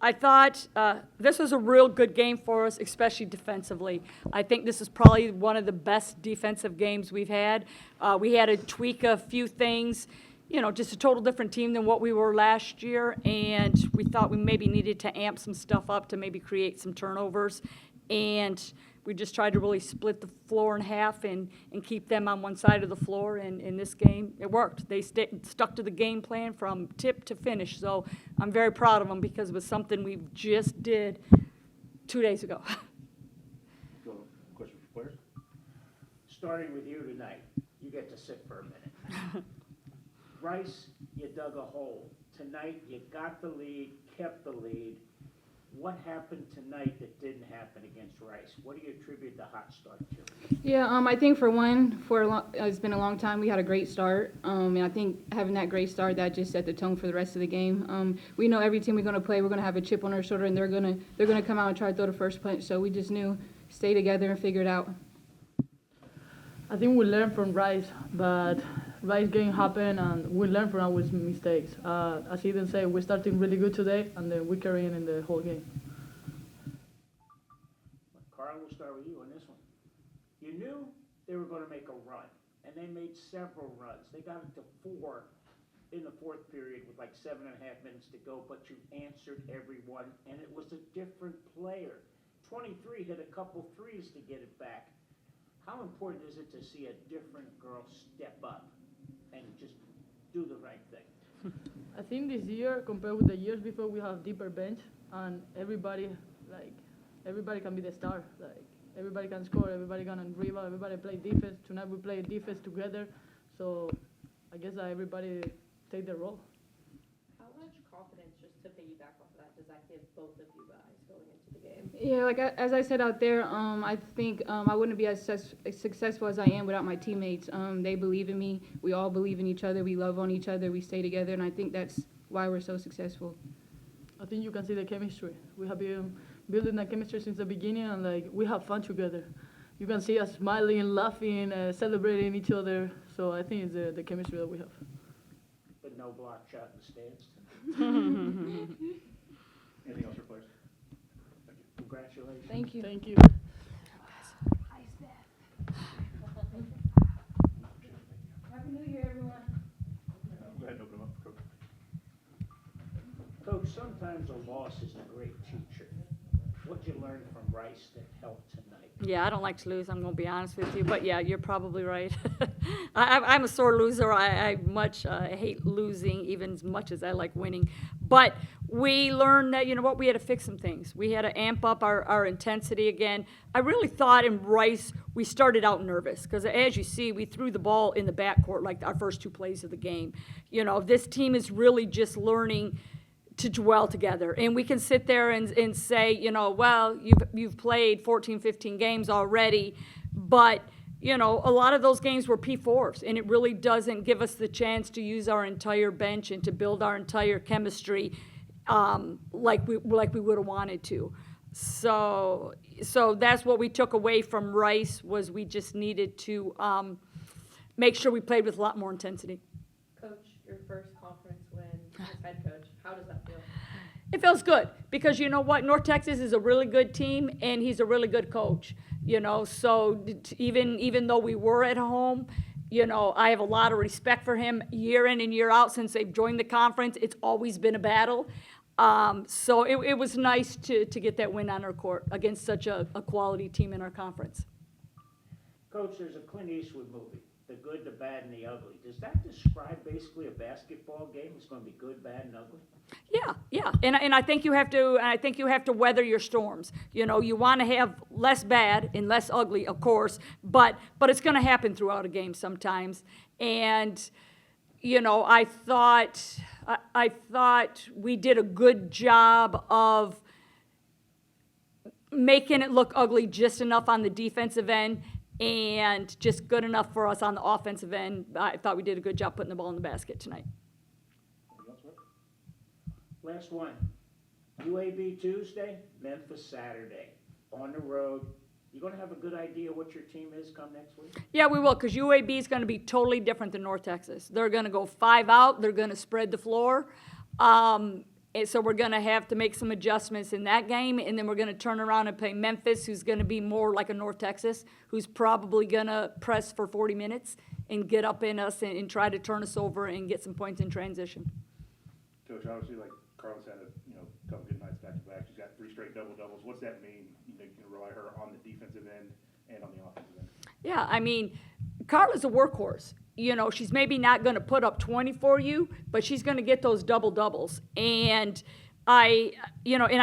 I thought this was a real good game for us, especially defensively. I think this is probably one of the best defensive games we've had. We had to tweak a few things, just a total different team than what we were last year, and we thought we maybe needed to amp some stuff up to maybe create some turnovers. And we just tried to really split the floor in half and keep them on one side of the floor. And in this game, it worked. They stuck to the game plan from tip to finish. So I'm very proud of them because it was something we just did 2 days ago. Question for players? Starting with you tonight, you get to sit for a minute. Rice, you dug a hole. Tonight, you got the lead, kept the lead. What happened tonight that didn't happen against Rice? What do you attribute the hot start to? Yeah, I think for one, it's been a long time. We had a great start, and I think having that great start, that just set the tone for the rest of the game. We know every team we're going to play, we're going to have a chip on our shoulder, and they're going to come out and try to throw the first punch. So we just knew, stay together and figure it out. I think we learned from Rice, but Rice game happened, and we learned from our mistakes. As Eden said, we're starting really good today, and then we carry in the whole game. Carl, we'll start with you on this one. You knew they were going to make a run, and they made several runs. They got it to 4 in the fourth period with like 7.5 minutes to go, but you answered every one, and it was a different player. 23 hit a couple threes to get it back. How important is it to see a different girl step up and just do the right thing? I think this year, compared with the years before, we have deeper bench, and everybody can be the star. Like, everybody can score, everybody can rebound, everybody play defense. Tonight we play defense together, so I guess that everybody take their role. How much confidence, just to piggyback off of that, does that give both of you guys going into the game? Yeah, like as I said out there, I think I wouldn't be as successful as I am without my teammates. They believe in me. We all believe in each other. We love on each other. We stay together, and I think that's why we're so successful. I think you can see the chemistry. We have been building that chemistry since the beginning, and like we have fun together. You can see us smiling, laughing, celebrating each other. So I think it's the chemistry that we have. But no block shot in the stands. Anything else for players? Congratulations. Thank you. Thank you. Happy New Year, everyone. Go ahead and open them up, Coach. Coach, sometimes a loss is a great teacher. What'd you learn from Rice that helped tonight? Yeah, I don't like to lose, I'm going to be honest with you. But, yeah, you're probably right. I'm a sore loser. I hate losing even as much as I like winning. But we learned that, we had to fix some things. We had to amp up our intensity again. I really thought in Rice we started out nervous because, as you see, we threw the ball in the backcourt like our first 2 plays of the game. This team is really just learning to dwell together. And we can sit there and say, well, you've played 14, 15 games already, but, a lot of those games were P4s, and it really doesn't give us the chance to use our entire bench and to build our entire chemistry like we would have wanted to. So that's what we took away from Rice was we just needed to make sure we played with a lot more intensity. Coach, your first conference win as head coach, how does that feel? It feels good because you know what? North Texas is a really good team, and he's a really good coach. So even though we were at home, I have a lot of respect for him year in and year out since they've joined the conference. It's always been a battle. So it was nice to get that win on our court against such a quality team in our conference. Coach, there's a Clint Eastwood movie, The Good, the Bad, and the Ugly. Does that describe basically a basketball game? It's going to be good, bad, and ugly? Yeah, and I think you have to weather your storms. You want to have less bad and less ugly, of course, but it's going to happen throughout a game sometimes. And I thought we did a good job of making it look ugly just enough on the defensive end and just good enough for us on the offensive end. I thought we did a good job putting the ball in the basket tonight. Anything else, Rick? Last one. UAB Tuesday, Memphis Saturday. On the road. You going to have a good idea what your team is come next week? Yeah, we will, because UAB is going to be totally different than North Texas. They're going to go 5 out. They're going to spread the floor. And so we're gonna have to make some adjustments in that game, and then we're gonna turn around and play Memphis, who's gonna be more like a North Texas, who's probably gonna press for 40 minutes and get up in us and try to turn us over and get some points in transition. Coach, obviously, like Carla's had a, couple good nights back to back. She's got 3 straight doubles. What's that mean? You can rely her on the defensive end and on the offensive end. Yeah, I mean, Carla's a workhorse. She's maybe not going to put up 20 for you, but she's going to get those doubles. And I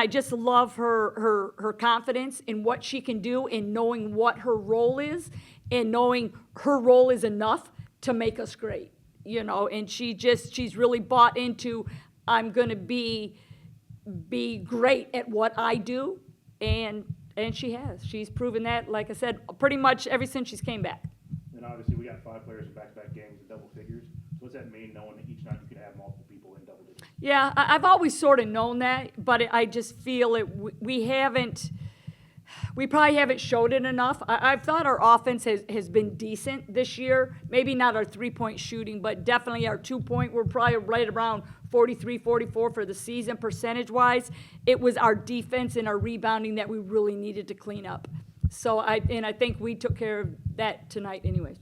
just love her confidence in what she can do and knowing what her role is and knowing her role is enough to make us great. And she's really bought into, I'm going to be great at what I do. And she has. She's proven that, like I said, pretty much ever since she's came back. And obviously, we got 5 players in back-to-back games in double figures. So what's that mean, knowing that each night you can have multiple people in double digits? Yeah, I've always sort of known that, but I just feel we probably haven't showed it enough. I've thought our offense has been decent this year. Maybe not our 3-point shooting, but definitely our 2-point. We're probably right around 43, 44 for the season percentage-wise. It was our defense and our rebounding that we really needed to clean up. So I think we took care of that tonight anyways.